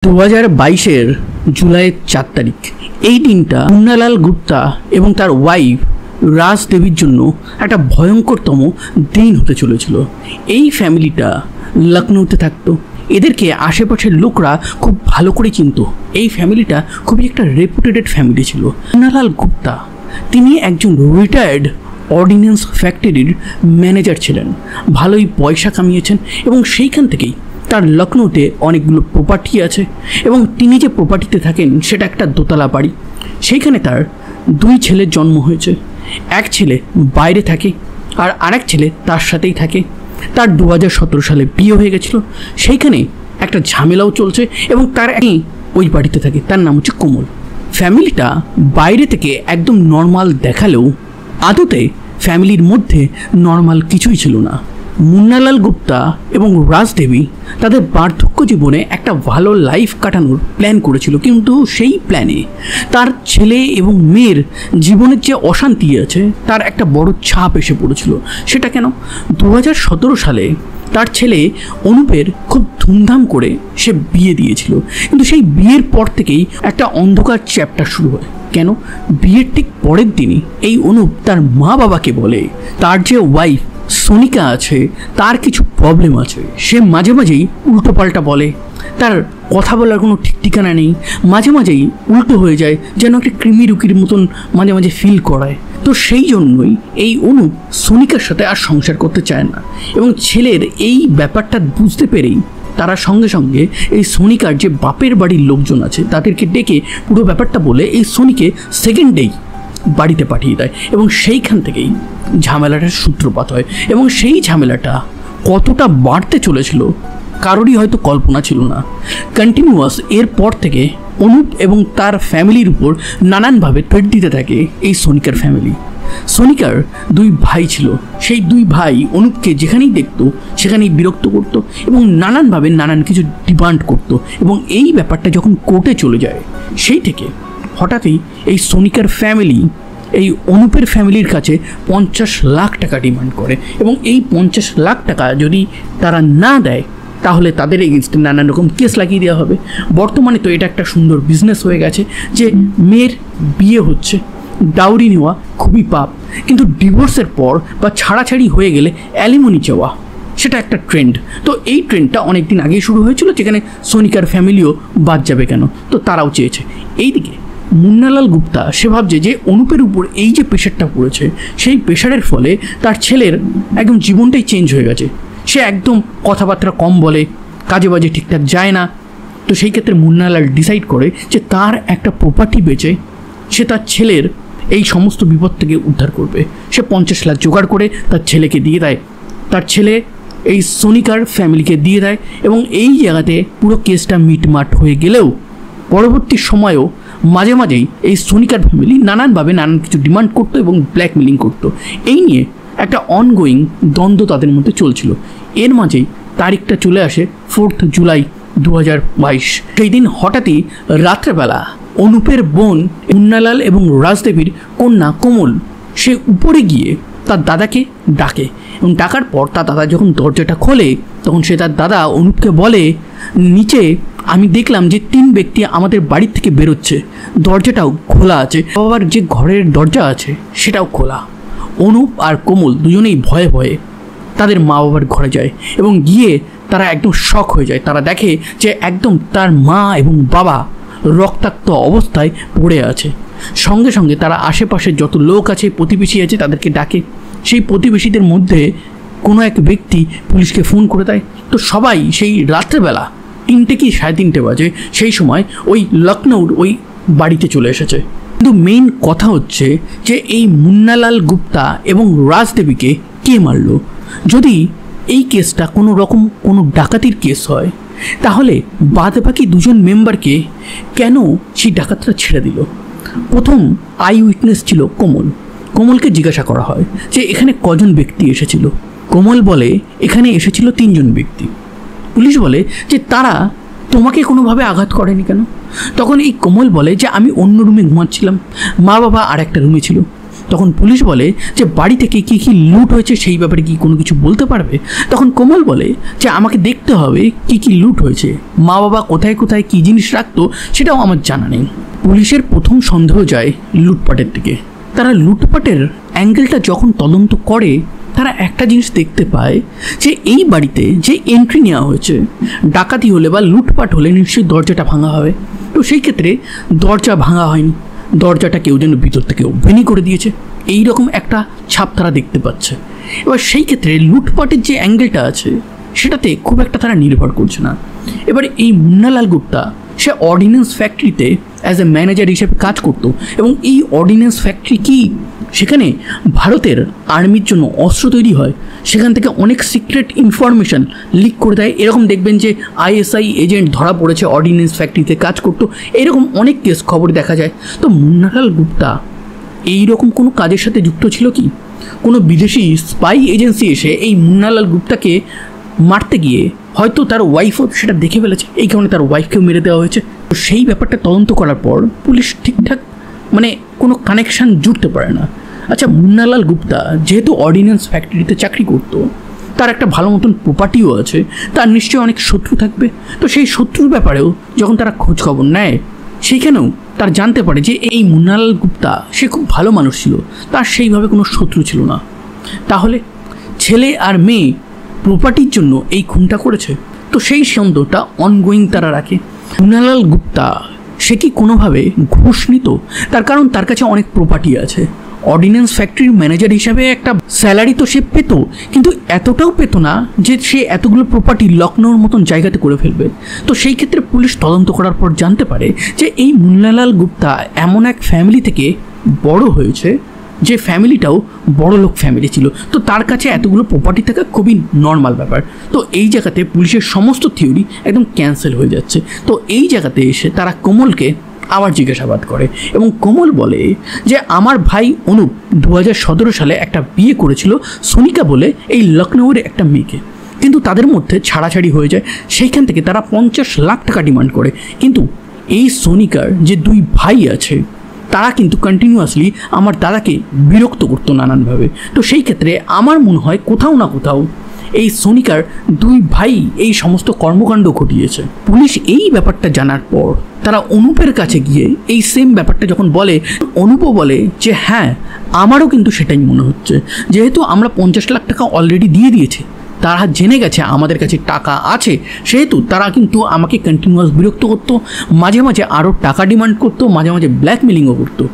2022 জুলাইয়ের 4 তারিখ এই দিনটা মুন্নালাল গুপ্তা এবং তার ওয়াইফ রাজ দেবীর জন্য একটা ভয়ঙ্করতম দিন হতে চলেছিল। এই ফ্যামিলিটা লখনৌতে থাকতো, এদেরকে আশেপাশের লোকরা খুব ভালো করে চিনত। এই ফ্যামিলিটা খুবই একটা রেপুটেড ফ্যামিলি ছিল। মুন্নালাল গুপ্তা তিনি একজন রিটায়ার্ড অর্ডিন্যান্স ফ্যাক্টরির ম্যানেজার ছিলেন, ভালোই পয়সা কামিয়েছেন এবং সেইখান থেকেই তার লখনৌতে অনেকগুলো প্রপার্টি আছে এবং তিনি যে প্রপার্টিতে থাকেন সেটা একটা দোতলা বাড়ি। সেইখানে তার দুই ছেলের জন্ম হয়েছে। এক ছেলে বাইরে থাকে আর আরেক ছেলে তার সাথেই থাকে। তার 2017 সালে বিয়ে হয়ে গেছিলো। সেইখানে একটা ঝামেলাও চলছে এবং তার ওই বাড়িতে থাকে, তার নাম হচ্ছে কোমল। ফ্যামিলিটা বাইরে থেকে একদম নর্মাল দেখালেও আদতে ফ্যামিলির মধ্যে নর্মাল কিছুই ছিল না। মুন্নালাল গুপ্তা এবং রাজ দেবী তাদের বার্ধক্য জীবনে একটা ভালো লাইফ কাটানোর প্ল্যান করেছিল, কিন্তু সেই প্ল্যানে তার ছেলে এবং মেয়ের জীবনের যে অশান্তি আছে তার একটা বড় ছাপ এসে পড়েছিল। সেটা কেন? 2017 সালে তার ছেলে অনুপের খুব ধুমধাম করে সে বিয়ে দিয়েছিল, কিন্তু সেই বিয়ের পর থেকেই একটা অন্ধকার চ্যাপ্টার শুরু হয়। কেন? বিয়ের ঠিক পরের দিনই এই অনুপ তার মা বাবাকে বলে তার যে ওয়াইফ সোনিকা আছে তার কিছু প্রবলেম আছে। সে মাঝে মাঝেই উল্টোপাল্টা বলে, তার কথা বলার কোনো ঠিক ঠিকানা নেই, মাঝে মাঝেই উল্টো হয়ে যায়, যেন একটা কৃমি রুকির মতন মাঝে মাঝে ফিল করায়। তো সেই জন্যই এই অনুপ সোনিকার সাথে আর সংসার করতে চায় না এবং ছেলের এই ব্যাপারটা বুঝতে পেরেই তারা সঙ্গে সঙ্গে এই সোনিকার যে বাপের বাড়ির লোকজন আছে তাদেরকে ডেকে পুরো ব্যাপারটা বলে এই সোনিকে সেকেন্ডেই বাড়িতে পাঠিয়ে দেয় এবং সেইখান থেকেই ঝামেলাটার সূত্রপাত হয়। এবং সেই ঝামেলাটা কতটা বাড়তে চলেছিল কারোরই হয়তো কল্পনা ছিল না। কন্টিনিউয়াস এরপর থেকে অনুপ এবং তার ফ্যামিলির উপর নানানভাবে থ্রেট দিতে থাকে এই সোনিকার ফ্যামিলি। সোনিকার দুই ভাই ছিল, সেই দুই ভাই অনুপকে যেখানেই দেখতো সেখানেই বিরক্ত করতো এবং নানানভাবে নানান কিছু ডিমান্ড করতো। এবং এই ব্যাপারটা যখন কোর্টে চলে যায় সেই থেকে হঠাৎই এই সোনিকার ফ্যামিলি এই অনুপের ফ্যামিলির কাছে 50 লাখ টাকা ডিমান্ড করে এবং এই 50 লাখ টাকা যদি তারা না দেয় তাহলে তাদের এগেনস্টে নানান রকম কেস লাগিয়ে দেওয়া হবে। বর্তমানে তো এটা একটা সুন্দর বিজনেস হয়ে গেছে যে মেয়ের বিয়ে হচ্ছে, ডাউরি নেওয়া খুবই পাপ, কিন্তু ডিভোর্সের পর বা ছাড়াছাড়ি হয়ে গেলে অ্যালিমনি চাওয়া সেটা একটা ট্রেন্ড। তো এই ট্রেন্ডটা অনেক দিন আগেই শুরু হয়েছিল, যেখানে সোনিকার ফ্যামিলিও বাদ যাবে কেন, তো তারাও চেয়েছে। এইদিকে মুন্নালাল গুপ্তা সে ভাবছে যে অনুপের উপর এই যে প্রেশারটা পড়েছে সেই প্রেশারের ফলে তার ছেলের একদম জীবনটাই চেঞ্জ হয়ে গেছে। সে একদম কথাবার্তা কম বলে, কাজে বাজে ঠিকঠাক যায় না। তো সেই ক্ষেত্রে মুন্নালাল ডিসাইড করে যে তার একটা প্রপার্টি বেচে সে তার ছেলের এই সমস্ত বিপদ থেকে উদ্ধার করবে। সে 50 লাখ জোগাড় করে তার ছেলেকে দিয়ে দেয়, তার ছেলে এই সোনিকার ফ্যামিলিকে দিয়ে দেয় এবং এই জায়গাতে পুরো কেসটা মিটমাট হয়ে গেলেও পরবর্তী সময়েও মাঝে মাঝেই এই সোনিকার ফ্যামিলি নানানভাবে নানান কিছু ডিমান্ড করতো এবং ব্ল্যাকমেলিং করতো। এই নিয়ে একটা অনগোয়িং দ্বন্দ্ব তাদের মধ্যে চলছিল। এর মাঝেই তারিখটা চলে আসে 4 জুলাই 2022। সেই দিন হঠাৎই রাত্রেবেলা অনুপের বোন মুন্নালাল এবং রাজদেবীর কন্যা কোমল সে উপরে গিয়ে তার দাদাকে ডাকে এবং ডাকার পর তার দাদা যখন দরজাটা খোলে তখন সে তার দাদা অনুপকে বলে, নিচে আমি দেখলাম যে 3 ব্যক্তি আমাদের বাড়ির থেকে বেরোচ্ছে, দরজাটাও খোলা আছে, আবার যে ঘরের দরজা আছে সেটাও খোলা। অনুপ আর কোমল দুজনেই ভয়ে ভয়ে তাদের মা বাবার ঘরে যায় এবং গিয়ে তারা একদম শক হয়ে যায়। তারা দেখে যে একদম তার মা এবং বাবা রক্তাক্ত অবস্থায় পড়ে আছে। সঙ্গে সঙ্গে তারা আশেপাশের যত লোক আছে, প্রতিবেশী আছে, তাদেরকে ডাকে। সেই প্রতিবেশীদের মধ্যে কোনো এক ব্যক্তি পুলিশকে ফোন করে দেয়। তো সবাই সেই রাত্রেবেলা 3টে কি 3:30 বাজে সেই সময় ওই লখনৌর ওই বাড়িতে চলে এসেছে। কিন্তু মেইন কথা হচ্ছে যে এই মুন্নালাল গুপ্তা এবং রাজদেবীকে কে মারলো? যদি এই কেসটা কোনো রকম কোনো ডাকাতির কেস হয় তাহলে বাদবাকি 2জন মেম্বারকে কেন সেই ডাকাতরা ছেড়ে দিল? প্রথম আই উইটনেস ছিল কোমল। কোমলকে জিজ্ঞাসা করা হয় যে এখানে কজন ব্যক্তি এসেছিল। কোমল বলে এখানে এসেছিল 3 জন ব্যক্তি। পুলিশ বলে যে তারা তোমাকে কোনোভাবে আঘাত করেনি কেন? তখন এই কোমল বলে যে আমি অন্য রুমে ঘুমাচ্ছিলাম, মা বাবা আর একটা রুমে ছিল। তখন পুলিশ বলে যে বাড়ি থেকে কী কী লুট হয়েছে সেই ব্যাপারে কি কোনো কিছু বলতে পারবে? তখন কোমল বলে যে আমাকে দেখতে হবে কী কী লুট হয়েছে, মা বাবা কোথায় কোথায় কী জিনিস রাখতো সেটাও আমার জানা নেই। পুলিশের প্রথম সন্দেহ যায় লুটপাটের দিকে। তারা লুটপাটের অ্যাঙ্গেলটা যখন তদন্ত করে তারা একটা জিনিস দেখতে পায় যে এই বাড়িতে যে এন্ট্রি নেওয়া হয়েছে, ডাকাতি হলে বা লুটপাট হলে নিশ্চয়ই দরজাটা ভাঙা হবে। তো সেই ক্ষেত্রে দরজা ভাঙা হয়নি, দরজাটা কেউ যেন ভিতর থেকে ওপেনই করে দিয়েছে, এই রকম একটা ছাপ তারা দেখতে পাচ্ছে। এবার সেই ক্ষেত্রে লুটপাটের যে অ্যাঙ্গেলটা আছে সেটাতে খুব একটা তারা নির্ভর করছে না। এবার এই মুন্নালাল গুপ্তা সে অর্ডিন্যান্স ফ্যাক্টরিতে অ্যাজ এ ম্যানেজার হিসেবে কাজ করতো, এবং এই অর্ডিন্যান্স ফ্যাক্টরি কি সেখানে ভারতের আর্মির জন্য অস্ত্র তৈরি হয়, সেখান থেকে অনেক সিক্রেট ইনফরমেশান লিক করে দেয়। এরকম দেখবেন যে ISI এজেন্ট ধরা পড়েছে অর্ডিন্যান্স ফ্যাক্টরিতে কাজ করতো, এরকম অনেক কেস খবর দেখা যায়। তো মুন্নালাল গুপ্তা এইরকম কোনো কাজের সাথে যুক্ত ছিল কি? কোনো বিদেশি স্পাই এজেন্সি এসে এই মুন্নালাল গুপ্তাকে মারতে গিয়ে হয়তো তার ওয়াইফও সেটা দেখে ফেলেছে, এই কারণে তার ওয়াইফকেও মেরে দেওয়া হয়েছে। তো সেই ব্যাপারটা তদন্ত করার পর পুলিশ ঠিকঠাক কোনো কানেকশান জুড়তে পারে না। আচ্ছা, মুন্নালাল গুপ্তা যেহেতু অর্ডিন্যান্স ফ্যাক্টরিতে চাকরি করতো, তার একটা ভালো মতন প্রপার্টিও আছে, তার নিশ্চয়ই অনেক শত্রু থাকবে। তো সেই শত্রুর ব্যাপারেও যখন তারা খোঁজ খবর নেয়, সেইখানেও তার জানতে পারে যে এই মুন্নালাল গুপ্তা সে খুব ভালো মানুষ ছিল, তার সেইভাবে কোনো শত্রু ছিল না। তাহলে ছেলে আর মেয়ে প্রপার্টির জন্য এই খুনটা করেছে। তো সেই সন্দেহটা অনগোয়িং তারা রাখে। মুন্নালাল গুপ্তা সে কি কোনোভাবে ঘুষ নিত? তার কারণ তার কাছে অনেক প্রপার্টি আছে, অর্ডিন্যান্স ফ্যাক্টরির ম্যানেজার হিসাবে একটা স্যালারি তো সে পেত, কিন্তু এতটাও পেত না যে সে এতগুলো প্রপার্টি লখনৌর মতন জায়গাতে করে ফেলবে। তো সেই ক্ষেত্রে পুলিশ তদন্ত করার পর জানতে পারে যে এই মুন্নালাল গুপ্তা এমন এক ফ্যামিলি থেকে বড় হয়েছে যে ফ্যামিলিটাও বড়লোক ফ্যামিলি ছিল। তো তার কাছে এতগুলো প্রপার্টি থাকা খুবই নর্মাল ব্যাপার। তো এই জায়গাতে পুলিশের সমস্ত থিওরি একদম ক্যান্সেল হয়ে যাচ্ছে। তো এই জায়গাতে এসে তারা কোমলকে আবার জিজ্ঞাসাবাদ করে, এবং কোমল বলে যে আমার ভাই অনুপ 2017 সালে একটা বিয়ে করেছিল সোনিকা বলে এই লখনৌয়ের একটা মেয়েকে, কিন্তু তাদের মধ্যে ছাড়াছাড়ি হয়ে যায়। সেইখান থেকে তারা 50 লাখ টাকা ডিমান্ড করে। কিন্তু এই সোনিকার যে 2 ভাই আছে তারা কিন্তু কন্টিনিউয়াসলি আমার দাদাকে বিরক্ত করতো নানানভাবে। তো সেই ক্ষেত্রে আমার মনে হয় কোথাও না কোথাও এই সোনিকার 2 ভাই এই সমস্ত কর্মকাণ্ড ঘটিয়েছে। পুলিশ এই ব্যাপারটা জানার পর তারা অনুপের কাছে গিয়ে এই সেম ব্যাপারটা যখন বলে, অনুপও বলে যে হ্যাঁ, আমারও কিন্তু সেটাই মনে হচ্ছে, যেহেতু আমরা 50 লাখ টাকা অলরেডি দিয়ে দিয়েছি, তারা জেনে গেছে আমাদের কাছে টাকা আছে, সেহেতু তারা কিন্তু আমাকে কন্টিনিউয়াস বিরক্ত করতো, মাঝে মাঝে আরও টাকা ডিমান্ড করতো, মাঝে মাঝে ব্ল্যাকমেলিংও করতো।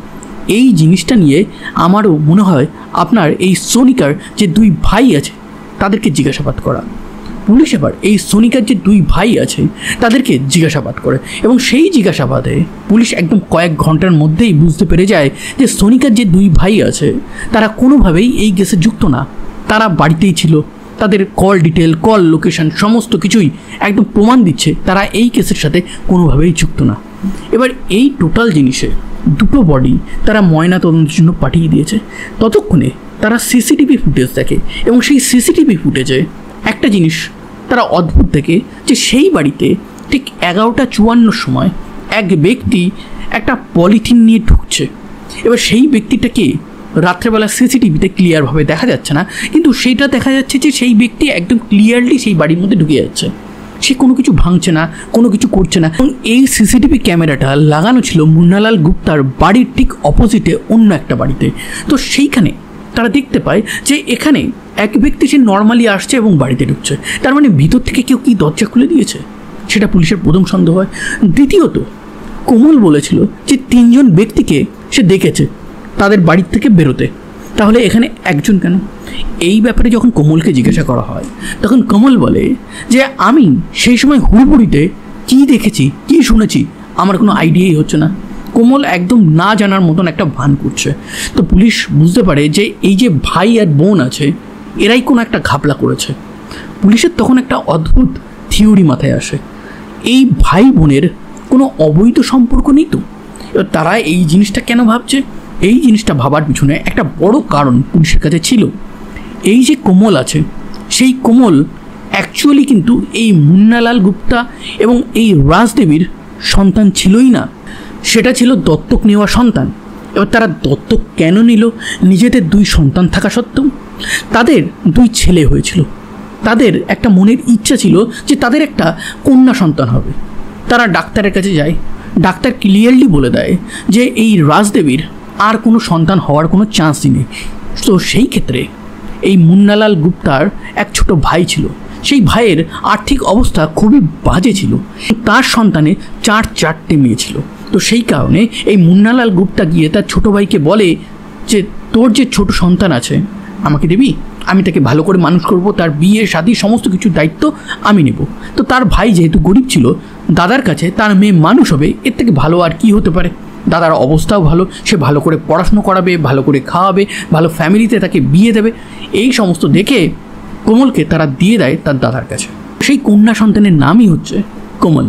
এই জিনিসটা নিয়ে আমারও মনে হয় আপনার এই সোনিকার যে 2 ভাই আছে তাদেরকে জিজ্ঞাসাবাদ করা। পুলিশ এবার এই সোনিকার যে 2 ভাই আছে তাদেরকে জিজ্ঞাসাবাদ করে, এবং সেই জিজ্ঞাসাবাদে পুলিশ একদম কয়েক ঘন্টার মধ্যেই বুঝতে পেরে যায় যে সোনিকার যে 2 ভাই আছে তারা কোনোভাবেই এই কেসে যুক্ত না। তারা বাড়িতেই ছিল, তাদের কল ডিটেল, কল লোকেশন সমস্ত কিছুই একদম প্রমাণ দিচ্ছে তারা এই কেসের সাথে কোনোভাবেই যুক্ত না। এবার এই টোটাল জিনিসে 2টো বডি তারা ময়না তদন্তের জন্য পাঠিয়ে দিয়েছে। ততক্ষণে তারা CCTV ফুটেজ দেখে, এবং সেই CCTV ফুটেজে একটা জিনিস তারা অদ্ভুত দেখে যে সেই বাড়িতে ঠিক 11:54 সময় এক ব্যক্তি একটা পলিথিন নিয়ে ঢুকছে। এবার সেই ব্যক্তিটাকে রাত্রেবেলা CCTVতে ক্লিয়ারভাবে দেখা যাচ্ছে না, কিন্তু সেইটা দেখা যাচ্ছে যে সেই ব্যক্তি একদম ক্লিয়ারলি সেই বাড়ির মধ্যে ঢুকে যাচ্ছে। সে কোনো কিছু ভাঙছে না, কোনো কিছু করছে না। এবং এই CCTV ক্যামেরাটা লাগানো ছিল মুন্নালাল গুপ্তার বাড়ির ঠিক অপোজিটে অন্য একটা বাড়িতে। তো সেইখানে তারা দেখতে পায় যে এখানে এক ব্যক্তি সে নর্মালি আসছে এবং বাড়িতে ঢুকছে, তার মানে ভিতর থেকে কেউ কি দরজা খুলে দিয়েছে, সেটা পুলিশের প্রথম সন্দেহ হয়। দ্বিতীয়ত, কোমল বলেছিল যে 3 জন ব্যক্তিকে সে দেখেছে তাদের বাড়ির থেকে বেরোতে, তাহলে এখানে একজন কেন? এই ব্যাপারে যখন কোমলকে জিজ্ঞাসা করা হয় তখন কোমল বলে যে আমি সেই সময় হুড়বুড়িতে কী দেখেছি কী শুনেছি আমার কোনো আইডিয়াই হচ্ছে না। কোমল একদম না জানার মতন একটা ভান করছে। তো পুলিশ বুঝতে পারে যে এই যে ভাই আর বোন আছে এরাই কোনো একটা ঘাপলা করেছে। পুলিশের তখন একটা অদ্ভুত থিওরি মাথায় আসে, এই ভাই বোনের কোনো অবৈধ সম্পর্ক নেই তো? এবার তারা এই জিনিসটা কেন ভাবছে? এই জিনিসটা ভাবার পিছনে একটা বড় কারণ পুলিশের কাছে ছিল। এই যে কোমল আছে, সেই কোমল অ্যাকচুয়ালি কিন্তু এই মুন্নালাল গুপ্তা এবং এই রাজদেবীর সন্তান ছিলই না, সেটা ছিল দত্তক নেওয়া সন্তান। এবার তারা দত্তক কেন নিল? নিজেদের 2 সন্তান থাকা সত্ত্বেও তাদের 2 ছেলে হয়েছিল। তাদের একটা মনের ইচ্ছা ছিল যে তাদের একটা কন্যা সন্তান হবে। তারা ডাক্তারের কাছে যায়, ডাক্তার ক্লিয়ারলি বলে দেয় যে এই রাজদেবীর আর কোনো সন্তান হওয়ার কোনো চান্সই নেই। তো সেই ক্ষেত্রে এই মুন্নালাল গুপ্তার এক ছোট ভাই ছিল। সেই ভাইয়ের আর্থিক অবস্থা খুবই বাজে ছিল। তার সন্তানে 4 মেয়ে ছিল। তো সেই কারণে এই মুন্নালাল গুপ্তা গিয়ে তার ছোট ভাইকে বলে যে তোর যে ছোট সন্তান আছে আমাকে দিবি, আমি তাকে ভালো করে মানুষ করব, তার বিয়ে শাদী সমস্ত কিছুর দায়িত্ব আমি নেব। তো তার ভাই যেহেতু গরিব ছিল, দাদার কাছে তার মেয়ে মানুষ হবে, এর থেকে ভালো আর কি হতে পারে। দাদার অবস্থাও ভালো, সে ভালো করে পড়াশুনো করাবে, ভালো করে খাওয়াবে, ভালো ফ্যামিলিতে তাকে বিয়ে দেবে। এই সমস্ত দেখে কোমলকে তারা দিয়ে দেয় তার দাদার কাছে। সেই কন্যা সন্তানের নামই হচ্ছে কোমল।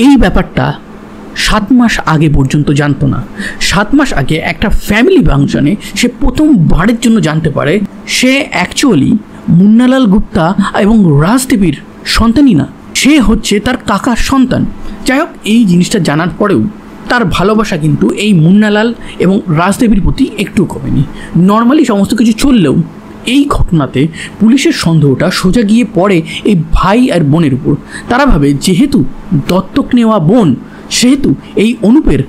এই ব্যাপারটা 7 মাস আগে পর্যন্ত জানতো না। 7 মাস আগে একটা ফ্যামিলি ফাংশনে সে প্রথমবারের জন্য জানতে পারে সে অ্যাকচুয়ালি মুন্নালাল গুপ্তা এবং রাজদেবীর সন্তানই না, সে হচ্ছে তার কাকার সন্তান। যাই হোক, এই জিনিসটা জানার পরেও তার ভালোবাসা কিন্তু এই মুন্নালাল এবং রাজদেবীর প্রতি একটু কমেনি। নর্মালি সমস্ত কিছু চললেও এই ঘটনাতে পুলিশের সন্দেহটা সোজা গিয়ে পড়ে এই ভাই আর বোনের উপর। তারা ভাবে যেহেতু দত্তক নেওয়া বোন, সেহেতু এই অনুপের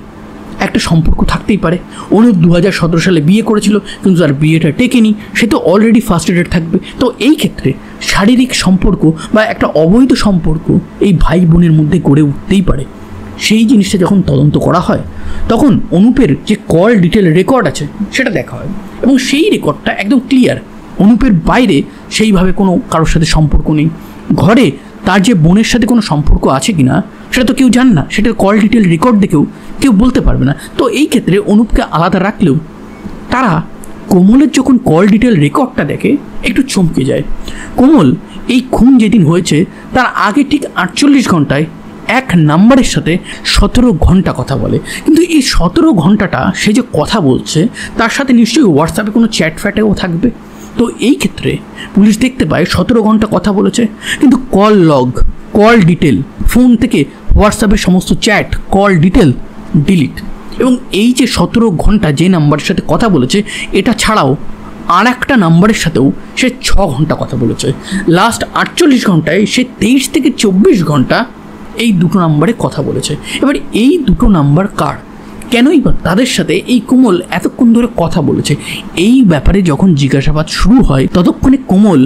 একটা সম্পর্ক থাকতেই পারে। অনুপ 2017 সালে বিয়ে করেছিল, কিন্তু তার বিয়েটা টেকেনি, সে তো অলরেডি ফার্স্টেডেড থাকবে। তো এই ক্ষেত্রে শারীরিক সম্পর্ক বা একটা অবৈধ সম্পর্ক এই ভাই বোনের মধ্যে গড়ে উঠতেই পারে। সেই জিনিসটা যখন তদন্ত করা হয় তখন অনুপের যে কল ডিটেল রেকর্ড আছে সেটা দেখা হয়, এবং সেই রেকর্ডটা একদম ক্লিয়ার। অনুপের বাইরে সেইভাবে কোনো কারোর সাথে সম্পর্ক নেই। ঘরে তার যে বোনের সাথে কোনো সম্পর্ক আছে কিনা সেটা তো কেউ জানে না, সেটার কল ডিটেল রেকর্ড দেখেও কেউ বলতে পারবে না। তো এই ক্ষেত্রে অনুপকে আলাদা রাখলেও তারা কোমলের যখন কল ডিটেল রেকর্ডটা দেখে একটু চমকে যায়। কোমল এই খুন যেদিন হয়েছে তার আগে ঠিক 48 ঘন্টায় এক নাম্বারের সাথে 17 ঘন্টা কথা বলে। কিন্তু এই 17 ঘন্টাটা সে যে কথা বলছে তার সাথে নিশ্চয়ই হোয়াটসঅ্যাপে কোনো চ্যাট ফ্যাটেও থাকবে। তো এই ক্ষেত্রে পুলিশ দেখতে পায় 17 ঘন্টা কথা বলেছে, কিন্তু call log, call detail, phone থেকে হোয়াটসঅ্যাপের সমস্ত চ্যাট, কল ডিটেল ডিলিট। এবং এই যে 17 ঘন্টা যে নাম্বারের সাথে কথা বলেছে এটা ছাড়াও আর একটা নাম্বারের সাথেও সে 6 ঘন্টা কথা বলেছে। লাস্ট 48 ঘন্টায় সে 23 থেকে 24 ঘন্টা এই দুটো নাম্বারে কথা বলেছে। এবার এই দুটো নাম্বার কার, কেনই বা তাদের সাথে এই কোমল এতক্ষণ ধরে কথা বলেছে, এই ব্যাপারে যখন জিজ্ঞাসাবাদ শুরু হয় ততক্ষণে কোমল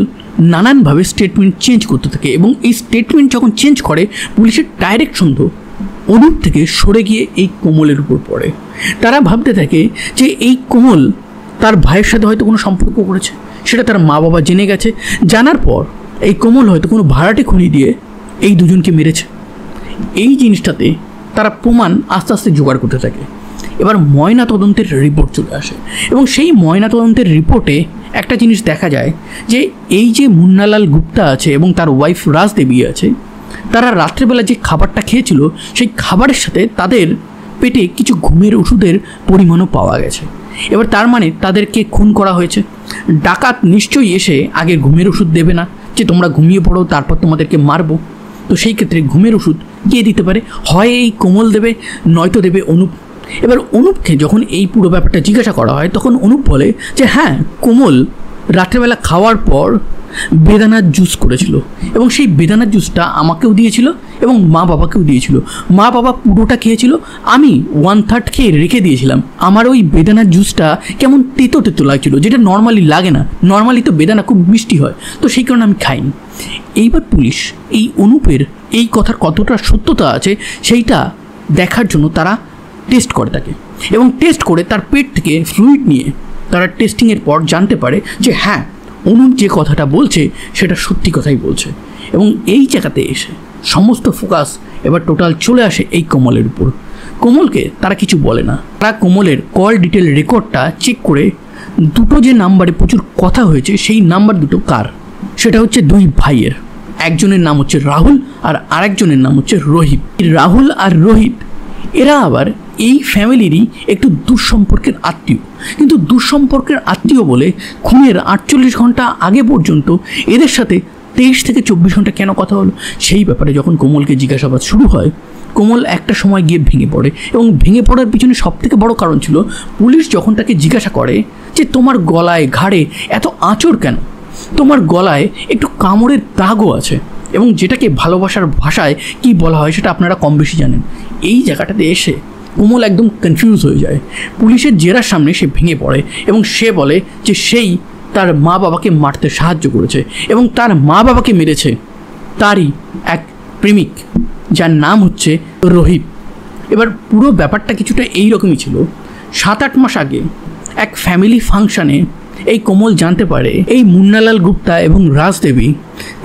নানানভাবে স্টেটমেন্ট চেঞ্জ করতে থাকে। এবং এই স্টেটমেন্ট যখন চেঞ্জ করে পুলিশের ডাইরেক্ট সন্দেহ অনুপ থেকে সরে গিয়ে এই কোমলের উপর পড়ে। তারা ভাবতে থাকে যে এই কোমল তার ভাইয়ের সাথে হয়তো কোনো সম্পর্ক করেছে, সেটা তার মা বাবা জেনে গেছে। জানার পর এই কোমল হয়তো কোনো ভাড়াটে খুনি দিয়ে এই দুজনকে মেরেছে। এই জিনিসটাতে তারা প্রমাণ আস্তে আস্তে জোগাড় করতে থাকে। এবার ময়না তদন্তের রিপোর্ট চলে আসে, এবং সেই ময়না তদন্তের রিপোর্টে একটা জিনিস দেখা যায় যে এই যে মুন্নালাল গুপ্তা আছে এবং তার ওয়াইফ রাজদেবী আছে, তারা রাত্রেবেলা যে খাবারটা খেয়েছিল সেই খাবারের সাথে তাদের পেটে কিছু ঘুমের ওষুধের পরিমাণও পাওয়া গেছে। এবার তার মানে তাদেরকে খুন করা হয়েছে। ডাকাত নিশ্চয়ই এসে আগে ঘুমের ওষুধ দেবে না যে তোমরা ঘুমিয়ে পড়ো তারপর তোমাদেরকে মারবো। তো সেই ক্ষেত্রে ঘুমের ওষুধ কে দিতে পারে? হয় এই কোমল দেবে, নয়তো দেবে অনুপ। এবার অনুপকে যখন এই পুরো ব্যাপারটা জিজ্ঞাসা করা হয় তখন অনুপ বলে যে হ্যাঁ, কোমল রাত্রেবেলা খাওয়ার পর বেদানার জুস করেছিল, এবং সেই বেদানার জুসটা আমাকেও দিয়েছিল এবং মা বাবাকেও দিয়েছিল। মা বাবা পুরোটা খেয়েছিল, আমি 1/3 খেয়ে রেখে দিয়েছিলাম। আমার ওই বেদানার জুসটা কেমন তেতো তেতো লাগছিল, যেটা নর্মালি লাগে না। নর্মালি তো বেদানা খুব মিষ্টি হয়, তো সেই কারণে আমি খাইনি। এইবার পুলিশ এই অনুপের এই কথার কতটা সত্যতা আছে সেইটা দেখার জন্য তারা টেস্ট করে থাকে, এবং টেস্ট করে তার পেট থেকে ফ্লুইড নিয়ে তারা টেস্টিংয়ের পর জানতে পারে যে হ্যাঁ, অনুপ যে কথাটা বলছে সেটা সত্যি কথাই বলছে। এবং এই জায়গাতে এসে সমস্ত ফোকাস এবার টোটাল চলে আসে এই কোমলের উপর। কোমলকে তারা কিছু বলে না। তারা কোমলের কল ডিটেল রেকর্ডটা চেক করে দুটো যে নাম্বারে প্রচুর কথা হয়েছে সেই নাম্বার দুটো কার, সেটা হচ্ছে 2 ভাইয়ের। একজনের নাম হচ্ছে রাহুল আর আরেকজনের নাম হচ্ছে রোহিত। রাহুল আর রোহিত এরা আবার এই ফ্যামিলিরই একটু দুঃসম্পর্কের আত্মীয়, কিন্তু দুঃসম্পর্কের আত্মীয় বলে খুনের 48 ঘন্টা আগে পর্যন্ত এদের সাথে 23 থেকে 24 ঘন্টা কেন কথা হলো সেই ব্যাপারে যখন কোমলকে জিজ্ঞাসাবাদ শুরু হয়, কোমল একটা সময় গিয়ে ভেঙে পড়ে, এবং ভেঙে পড়ার পিছনে সবথেকে বড় কারণ ছিল পুলিশ যখন তাকে জিজ্ঞাসা করে যে তোমার গলায় ঘাড়ে এত আঁচড় কেন, তোমার গলায় একটু কামড়ের দাগও আছে, এবং যেটাকে ভালোবাসার ভাষায় কি বলা হয় সেটা আপনারা কম বেশি জানেন। এই জায়গাটাতে এসে কোমল একদম কনফিউজ হয়ে যায়। পুলিশের জেরার সামনে সে ভেঙে পড়ে এবং সে বলে যে সেই তার মা বাবাকে মারতে সাহায্য করেছে এবং তার মা বাবাকে মেরেছে তারই এক প্রেমিক যার নাম হচ্ছে রোহিত। এবার পুরো ব্যাপারটা কিছুটা এইরকমই ছিল। 7-8 মাস আগে এক ফ্যামিলি ফাংশানে এই কোমল জানতে পারে এই মুন্নালাল গুপ্তা এবং রাজদেবী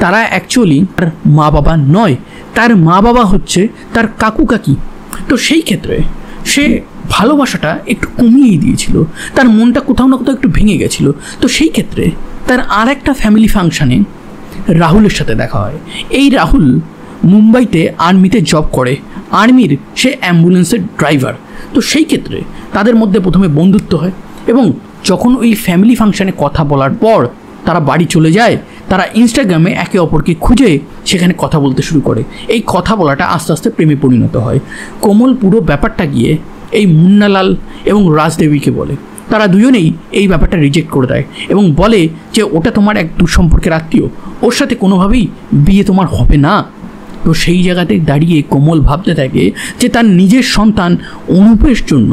তারা অ্যাকচুয়ালি তার মা বাবা নয়, তার মা বাবা হচ্ছে তার কাকু কাকি। তো সেই ক্ষেত্রে সে ভালোবাসাটা একটু কমিয়েই দিয়েছিল, তার মনটা কোথাও না কোথাও একটু ভেঙে গেছিলো। তো সেই ক্ষেত্রে তার আর একটা ফ্যামিলি ফাংশানে রাহুলের সাথে দেখা হয়। এই রাহুল মুম্বাইতে আর্মিতে জব করে, আর্মির সে অ্যাম্বুলেন্সের ড্রাইভার। তো সেই ক্ষেত্রে তাদের মধ্যে প্রথমে বন্ধুত্ব হয়, এবং যখন ওই ফ্যামিলি ফাংশানে কথা বলার পর তারা বাড়ি চলে যায়, তারা ইনস্টাগ্রামে একে অপরকে খুঁজে সেখানে কথা বলতে শুরু করে। এই কথা বলাটা আস্তে আস্তে প্রেমে পরিণত হয়। কোমল পুরো ব্যাপারটা গিয়ে এই মুন্নালাল এবং রাজদেবীকে বলে। তারা দুজনেই এই ব্যাপারটা রিজেক্ট করে দেয় এবং বলে যে ওটা তোমার এক দুঃসম্পর্কের আত্মীয়, ওর সাথে কোনোভাবেই বিয়ে তোমার হবে না। তো সেই জায়গাতে দাঁড়িয়ে কোমল ভাবতে থাকে যে তার নিজের সন্তান অনুপের জন্য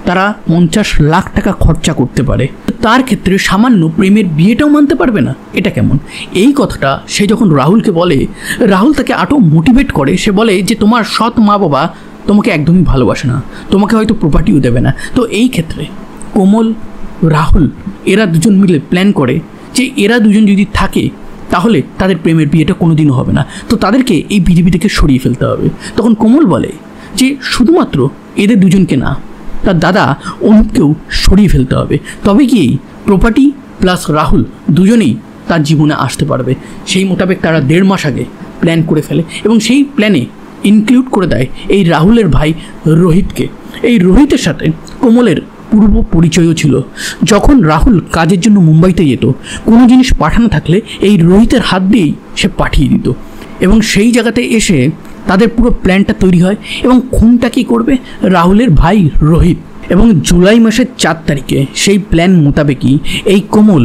তারা 50 লাখ টাকা খরচা করতে পারে, তার ক্ষেত্রে সামান্য প্রেমের বিয়েটাও মানতে পারবে না, এটা কেমন? এই কথাটা সে যখন রাহুলকে বলে, রাহুল তাকে আরও মোটিভেট করে। সে বলে যে তোমার সৎ মা বাবা তোমাকে একদমই ভালোবাসে না, তোমাকে হয়তো প্রপার্টিও দেবে না। তো এই ক্ষেত্রে কোমল, রাহুল এরা দুজন মিলে প্ল্যান করে যে এরা দুজন যদি থাকে তাহলে তাদের প্রেমের বিয়েটা কোনোদিনও হবে না, তো তাদেরকে এই পৃথিবী থেকে সরিয়ে ফেলতে হবে। তখন কোমল বলে যে শুধুমাত্র এদের দুজনকে না, তার দাদা অনুপকেও সরিয়ে ফেলতে হবে, তবে গিয়েই প্রপার্টি প্লাস রাহুল দুজনেই তার জীবনে আসতে পারবে। সেই মোতাবেক তারা 1.5 মাস আগে প্ল্যান করে ফেলে এবং সেই প্ল্যানে ইনক্লুড করে দেয় এই রাহুলের ভাই রোহিতকে। এই রোহিতের সাথে কোমলের পূর্ব পরিচয়ও ছিল। যখন রাহুল কাজের জন্য মুম্বাইতে যেত, কোনো জিনিস পাঠানো থাকলে এই রোহিতের হাত দিয়েই সে পাঠিয়ে দিত, এবং সেই জায়গাতে এসে তাদের পুরো প্ল্যানটা তৈরি হয়। এবং খুনটা কী করবে? রাহুলের ভাই রোহিত। এবং জুলাই মাসের 4 তারিখে সেই প্ল্যান মোতাবেকই এই কোমল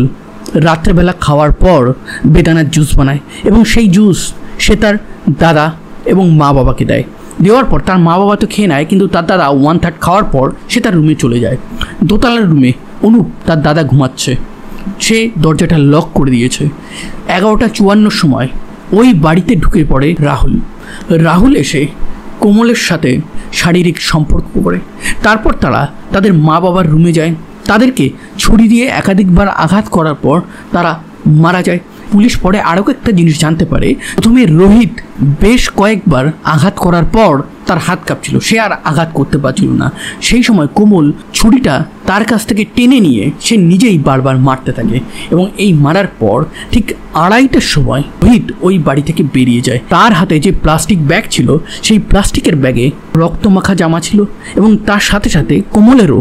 রাত্রেবেলা খাওয়ার পর বেদানার জুস বানায়, এবং সেই জুস সে তার দাদা এবং মা বাবাকে দেয়। দেওয়ার পর তার মা বাবা তো খেয়ে নেয়, কিন্তু তার দাদা 1/3 খাওয়ার পর সে তার রুমে চলে যায়। দোতলার রুমে অনুপ তার দাদা ঘুমাচ্ছে, সে দরজাটা লক করে দিয়েছে। 11:54 সময় ওই বাড়িতে ঢুকে পড়ে রাহুল। রাহুল এসে কোমলের সাথে শারীরিক সম্পর্ক করে, তারপর তারা তাদের মা বাবার রুমে যায়। তাদেরকে ছুরি দিয়ে একাধিকবার আঘাত করার পর তারা মারা যায়। পুলিশ পরে আরও একটা জিনিস জানতে পারে, প্রথমে রোহিত বেশ কয়েকবার আঘাত করার পর তার হাত কাঁপছিল, সে আর আঘাত করতে পারছিল না। সেই সময় কোমল ছুরিটা তার কাছ থেকে টেনে নিয়ে সে নিজেই বারবার মারতে থাকে, এবং এই মারার পর ঠিক 2:30টার সময় রোহিত ওই বাড়ি থেকে বেরিয়ে যায়। তার হাতে যে প্লাস্টিক ব্যাগ ছিল, সেই প্লাস্টিকের ব্যাগে রক্তমাখা জামা ছিল, এবং তার সাথে সাথে কোমলেরও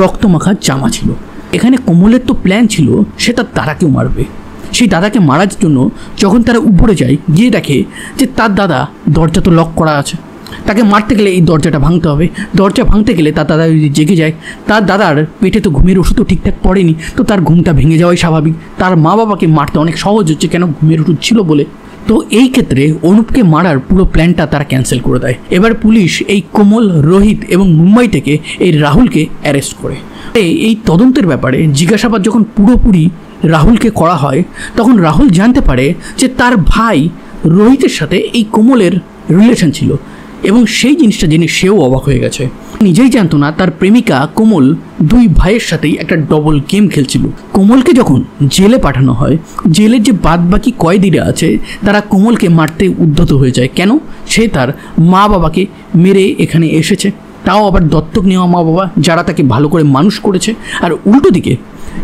রক্তমাখা জামা ছিল। এখানে কোমলের তো প্ল্যান ছিল সে তার দাদাকেও মারবে। সেই দাদাকে মারার জন্য যখন তারা উপরে যায়, গিয়ে দেখে যে তার দাদা দরজা তো লক করা আছে, তাকে মারতে গেলে এই দরজাটা ভাঙতে হবে। দরজা ভাঙতে গেলে তার দাদা যদি জেগে যায়, তার দাদার পেটে তো ঘুমের ওষুধও ঠিকঠাক পড়েনি, তো তার ঘুমটা ভেঙে যাওয়াই স্বাভাবিক। তার মা বাবাকে মারতে অনেক সহজ হচ্ছে, কেন? ঘুমের ওষুধ ছিল বলে। তো এই ক্ষেত্রে অনুপকে মারার পুরো প্ল্যানটা তারা ক্যান্সেল করে দেয়। এবার পুলিশ এই কোমল, রোহিত এবং মুম্বাই থেকে এই রাহুলকে অ্যারেস্ট করে। এই তদন্তের ব্যাপারে জিজ্ঞাসাবাদ যখন পুরোপুরি রাহুলকে করা হয়, তখন রাহুল জানতে পারে যে তার ভাই রোহিতের সাথে এই কোমলের রিলেশন ছিল, এবং সেই জিনিসটা জেনে সেও অবাক হয়ে গেছে। নিজেই জানতো না তার প্রেমিকা কোমল 2 ভাইয়ের সাথেই একটা ডবল গেম খেলছিল। কোমলকে যখন জেলে পাঠানো হয়, জেলের যে বাদবাকি কয়েদিরা আছে তারা কোমলকে মারতে উদ্যত হয়ে যায়। কেন? সে তার মা বাবাকে মেরে এখানে এসেছে, তাও আবার দত্তক নেওয়া মা বাবা, যারা তাকে ভালো করে মানুষ করেছে। আর উল্টো দিকে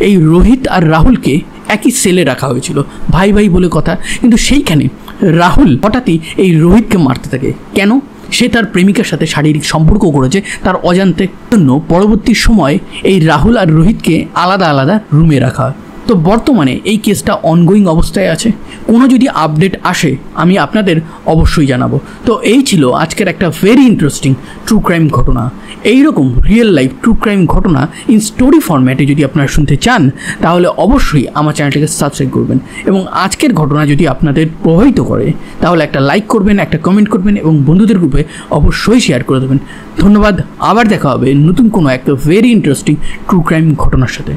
এই রোহিত আর রাহুলকে একই সেলে রাখা হয়েছিল, ভাই ভাই বলে কথা। কিন্তু সেইখানে রাহুল হঠাৎই এই রোহিতকে মারতে থাকে। কেন? সে তার প্রেমিকার সাথে শারীরিক সম্পর্ক করেছে তার অজান্তে। জন্য পরবর্তী সময় এই রাহুল আর রোহিতকে আলাদা আলাদা রুমে রাখা হয়। তো বর্তমানে এই কেসটা অনগোয়িং অবস্থায় আছে। কোনো যদি আপডেট আসে আমি আপনাদের অবশ্যই জানাবো। তো এই ছিল আজকের একটা ভেরি ইন্টারেস্টিং ট্রু ক্রাইম ঘটনা। এইরকম রিয়েল লাইফ ট্রু ক্রাইম ঘটনা ইন স্টোরি ফরম্যাটে যদি আপনারা শুনতে চান তাহলে অবশ্যই আমার চ্যানেলটাকে সাবস্ক্রাইব করবেন, এবং আজকের ঘটনা যদি আপনাদের প্রভাবিত করে তাহলে একটা লাইক করবেন, একটা কমেন্ট করবেন এবং বন্ধুদের গ্রুপে অবশ্যই শেয়ার করে দেবেন। ধন্যবাদ। আবার দেখা হবে নতুন কোনো একটা ভেরি ইন্টারেস্টিং ট্রু ক্রাইম ঘটনার সাথে।